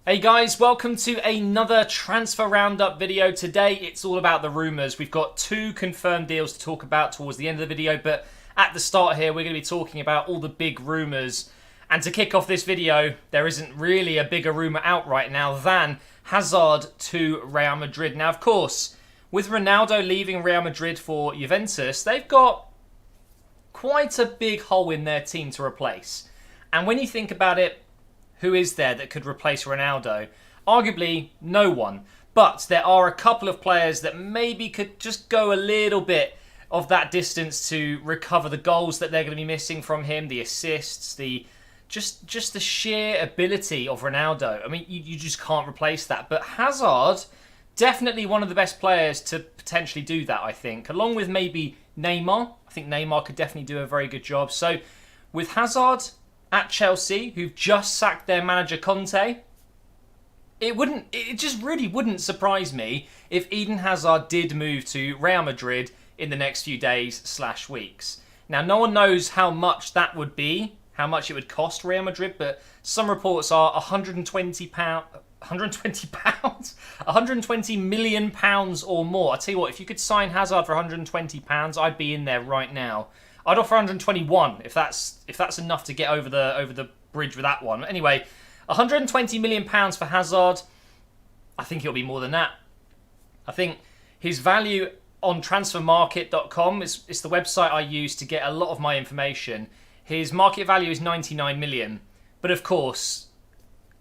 Hey guys, welcome to another transfer roundup video. Today it's all about the rumours. We've got two confirmed deals to talk about towards the end of the video, but at the start here we're going to be talking about all the big rumours. And to kick off this video, there isn't really a bigger rumour out right now than Hazard to Real Madrid. Now of course, with Ronaldo leaving Real Madrid for Juventus, they've got quite a big hole in their team to replace. And when you think about it, who is there that could replace Ronaldo? Arguably, no one. But there are a couple of players that maybe could just go a little bit of that distance to recover the goals that they're going to be missing from him, the assists, the just the sheer ability of Ronaldo. I mean, you just can't replace that. But Hazard, definitely one of the best players to potentially do that, I think. Along with maybe Neymar. I think Neymar could definitely do a very good job. So, with Hazard at Chelsea, who've just sacked their manager Conte, it just really wouldn't surprise me if Eden Hazard did move to Real Madrid in the next few days/weeks. Now, no one knows how much that would be, how much it would cost Real Madrid, but some reports are £120 million or more. I tell you what, if you could sign Hazard for £120, I'd be in there right now. I'd offer 121 if that's enough to get over the bridge with that one. Anyway, 120 million pounds for Hazard. I think it'll be more than that. I think his value on transfermarket.com is the website I use to get a lot of my information. His market value is 99 million. But of course,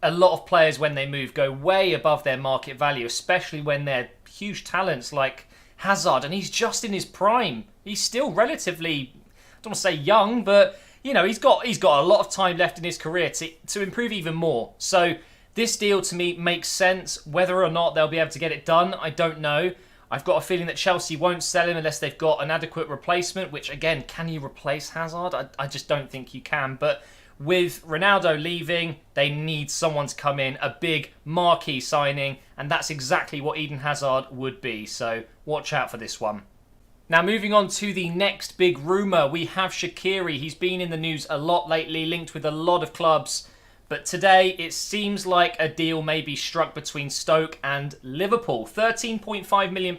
a lot of players when they move go way above their market value, especially when they're huge talents like Hazard, and he's just in his prime. He's still relatively, I don't want to say young, but you know, he's got a lot of time left in his career to improve even more. So this deal to me makes sense. Whether or not they'll be able to get it done, I don't know. I've got a feeling that Chelsea won't sell him unless they've got an adequate replacement, which again, can you replace Hazard? I just don't think you can. But with Ronaldo leaving, they need someone to come in, a big marquee signing, and that's exactly what Eden Hazard would be. So watch out for this one. Now, moving on to the next big rumour, we have Shaqiri. He's been in the news a lot lately, linked with a lot of clubs. But today, it seems like a deal may be struck between Stoke and Liverpool. £13.5 million.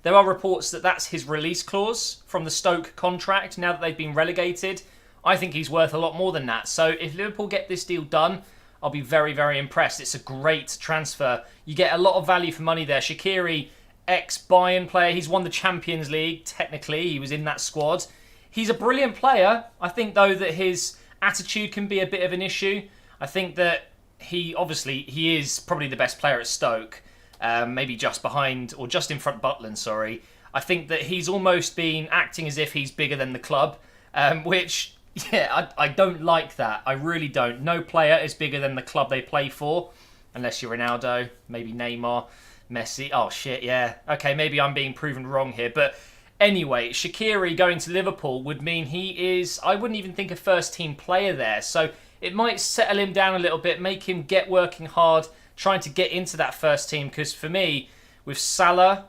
There are reports that that's his release clause from the Stoke contract now that they've been relegated. I think he's worth a lot more than that. So if Liverpool get this deal done, I'll be very, very impressed. It's a great transfer. You get a lot of value for money there. Shaqiri, ex-Bayern player. He's won the Champions League, technically. He was in that squad. He's a brilliant player. I think, though, that his attitude can be a bit of an issue. I think that he is probably the best player at Stoke. Maybe just behind, or just in front Butland, sorry. I think that he's almost been acting as if he's bigger than the club, which, yeah, I don't like that. I really don't. No player is bigger than the club they play for, unless you're Ronaldo, maybe Neymar, Messi. Oh, shit, yeah. Okay, maybe I'm being proven wrong here. But anyway, Shaqiri going to Liverpool would mean he is, I wouldn't even think, a first-team player there. So it might settle him down a little bit, make him get working hard, trying to get into that first team. Because for me, with Salah,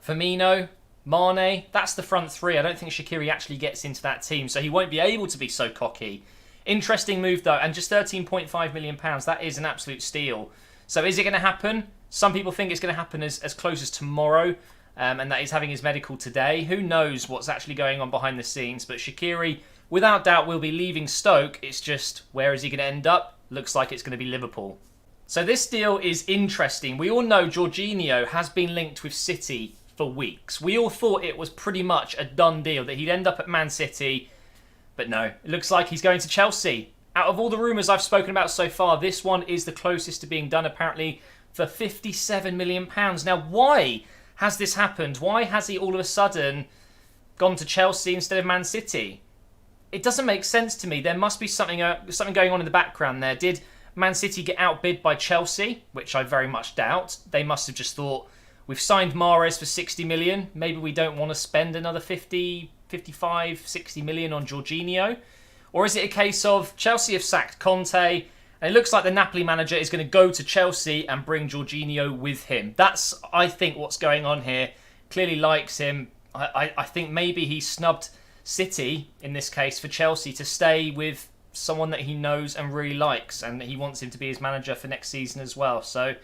Firmino, Mane, that's the front three. I don't think Shaqiri actually gets into that team, so he won't be able to be so cocky. Interesting move, though, and just £13.5 million. That is an absolute steal. So is it going to happen? Some people think it's going to happen as close as tomorrow, and that he's having his medical today. Who knows what's actually going on behind the scenes? But Shaqiri, without doubt, will be leaving Stoke. It's just, where is he going to end up? Looks like it's going to be Liverpool. So this deal is interesting. We all know Jorginho has been linked with City for weeks. We all thought it was pretty much a done deal, that he'd end up at Man City. But no, it looks like he's going to Chelsea. Out of all the rumours I've spoken about so far, this one is the closest to being done, apparently, for £57 million. Now, why has this happened? Why has he all of a sudden gone to Chelsea instead of Man City? It doesn't make sense to me. There must be something going on in the background there. Did Man City get outbid by Chelsea? Which I very much doubt. They must have just thought, we've signed Mahrez for 60 million. Maybe we don't want to spend another 50, 55, 60 million on Jorginho. Or is it a case of Chelsea have sacked Conte, and it looks like the Napoli manager is going to go to Chelsea and bring Jorginho with him? That's, I think, what's going on here. Clearly likes him. I think maybe he snubbed City, in this case, for Chelsea to stay with someone that he knows and really likes, and he wants him to be his manager for next season as well. So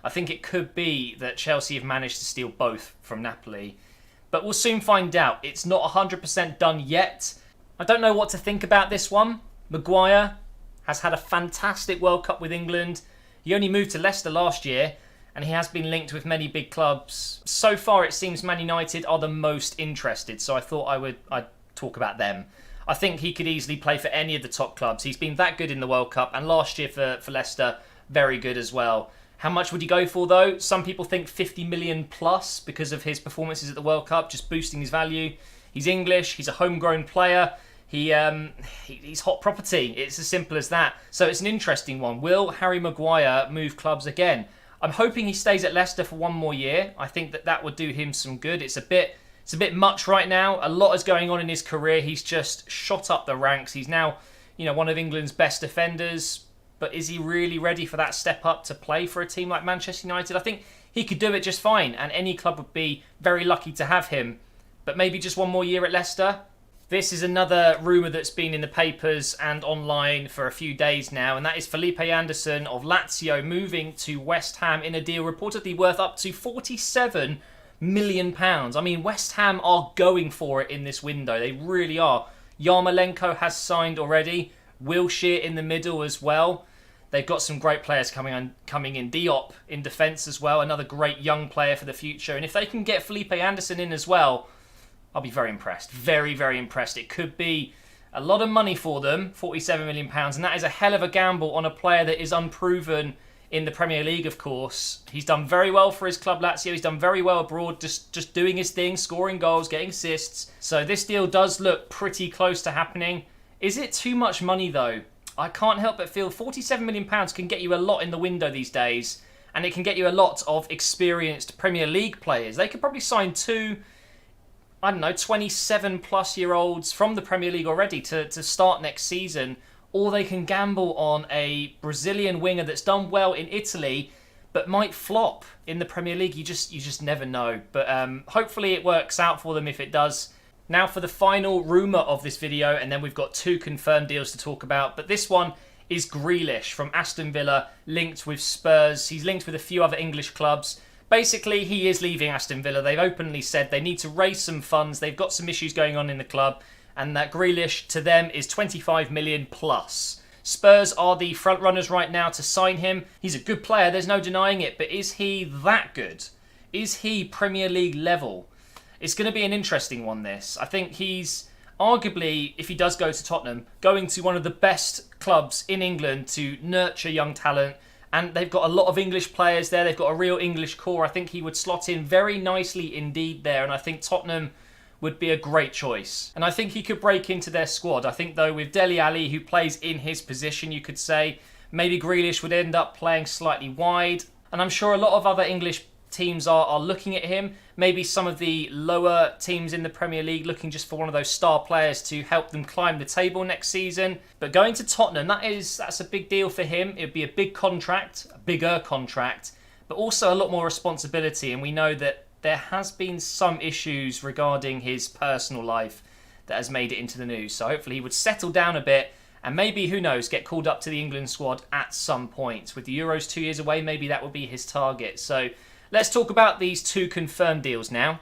I think it could be that Chelsea have managed to steal both from Napoli. But we'll soon find out. It's not 100% done yet. I don't know what to think about this one. Maguire has had a fantastic World Cup with England. He only moved to Leicester last year, and he has been linked with many big clubs. So far, it seems Man United are the most interested, so I thought I'd talk about them. I think he could easily play for any of the top clubs. He's been that good in the World Cup, and last year for Leicester, very good as well. How much would he go for, though? Some people think 50 million plus because of his performances at the World Cup, just boosting his value. He's English, he's a homegrown player. He's hot property. It's as simple as that. So it's an interesting one. Will Harry Maguire move clubs again? I'm hoping he stays at Leicester for one more year. I think that would do him some good. It's a bit much right now. A lot is going on in his career. He's just shot up the ranks. He's now, one of England's best defenders. But is he really ready for that step up to play for a team like Manchester United? I think he could do it just fine, and any club would be very lucky to have him. But maybe just one more year at Leicester. This is another rumour that's been in the papers and online for a few days now, and that is Felipe Anderson of Lazio moving to West Ham in a deal reportedly worth up to £47 million. I mean, West Ham are going for it in this window. They really are. Yarmolenko has signed already. Wilshere in the middle as well. They've got some great players coming in. Diop in defence as well, another great young player for the future. And if they can get Felipe Anderson in as well, I'll be very impressed. Very, very impressed. It could be a lot of money for them, £47 million, and that is a hell of a gamble on a player that is unproven in the Premier League, of course. He's done very well for his club, Lazio. He's done very well abroad, just doing his thing, scoring goals, getting assists. So this deal does look pretty close to happening. Is it too much money, though? I can't help but feel £47 million can get you a lot in the window these days, and it can get you a lot of experienced Premier League players. They could probably sign 27-plus-year-olds from the Premier League already to start next season, or they can gamble on a Brazilian winger that's done well in Italy but might flop in the Premier League. You just never know. But hopefully it works out for them if it does. Now for the final rumour of this video, and then we've got 2 confirmed deals to talk about. But this one is Grealish from Aston Villa, linked with Spurs. He's linked with a few other English clubs. Basically, he is leaving Aston Villa. They've openly said they need to raise some funds. They've got some issues going on in the club, and that Grealish to them is 25 million plus. Spurs are the front runners right now to sign him. He's a good player, there's no denying it, but is he that good? Is he Premier League level? It's going to be an interesting one, this. I think he's arguably, if he does go to Tottenham, going to one of the best clubs in England to nurture young talent. And they've got a lot of English players there. They've got a real English core. I think he would slot in very nicely indeed there. And I think Tottenham would be a great choice. And I think he could break into their squad. I think, though, with Dele Alli, who plays in his position, you could say, maybe Grealish would end up playing slightly wide. And I'm sure a lot of other English teams are looking at him. Maybe some of the lower teams in the Premier League looking just for one of those star players to help them climb the table next season. But going to Tottenham, that's a big deal for him. It would be a big contract, a bigger contract, but also a lot more responsibility. And we know that there has been some issues regarding his personal life that has made it into the news. So hopefully he would settle down a bit and maybe, who knows, get called up to the England squad at some point. With the Euros 2 years away, maybe that would be his target. So let's talk about these 2 confirmed deals now.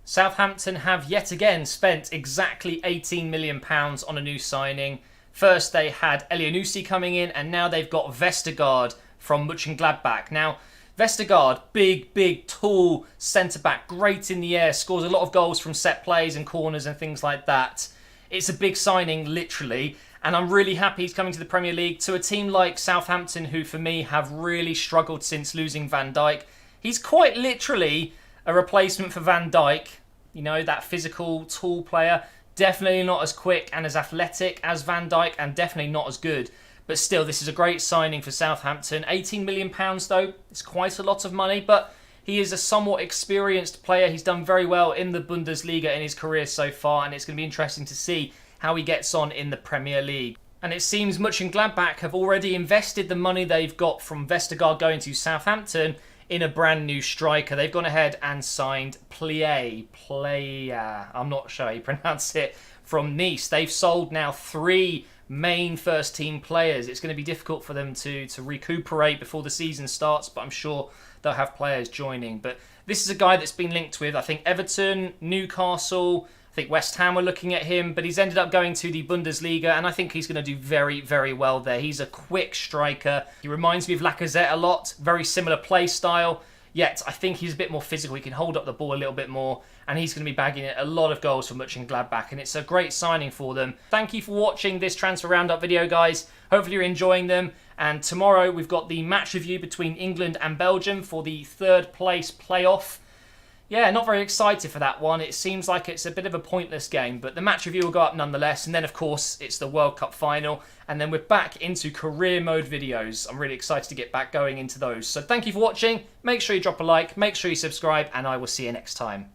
Southampton have yet again spent exactly £18 million on a new signing. First they had Elyounoussi coming in, and now they've got Vestergaard from Gladbach. Now, Vestergaard, big, tall centre-back, great in the air, scores a lot of goals from set plays and corners and things like that. It's a big signing, literally, and I'm really happy he's coming to the Premier League, to a team like Southampton, who for me have really struggled since losing Van Dijk. He's quite literally a replacement for Van Dijk, that physical, tall player. Definitely not as quick and as athletic as Van Dijk, and definitely not as good. But still, this is a great signing for Southampton. £18 million, though. It's quite a lot of money, but he is a somewhat experienced player. He's done very well in the Bundesliga in his career so far, and it's going to be interesting to see how he gets on in the Premier League. And it seems Gladbach have already invested the money they've got from Vestergaard going to Southampton in a brand new striker. They've gone ahead and signed Playa, I'm not sure how you pronounce it, from Nice. They've sold now 3 main first team players. It's going to be difficult for them to recuperate before the season starts, but I'm sure they'll have players joining. But this is a guy that's been linked with, I think, Everton, Newcastle, I think West Ham were looking at him, but he's ended up going to the Bundesliga, and I think he's going to do very, very well there. He's a quick striker. He reminds me of Lacazette a lot, very similar play style, yet I think he's a bit more physical. He can hold up the ball a little bit more, and he's going to be bagging a lot of goals for Gladbach, and it's a great signing for them. Thank you for watching this transfer roundup video, guys. Hopefully you're enjoying them, and tomorrow we've got the match review between England and Belgium for the third place playoff. Yeah, not very excited for that one. It seems like it's a bit of a pointless game, but the match review will go up nonetheless. And then, of course, it's the World Cup final. And then we're back into career mode videos. I'm really excited to get back going into those. So thank you for watching. Make sure you drop a like, make sure you subscribe, and I will see you next time.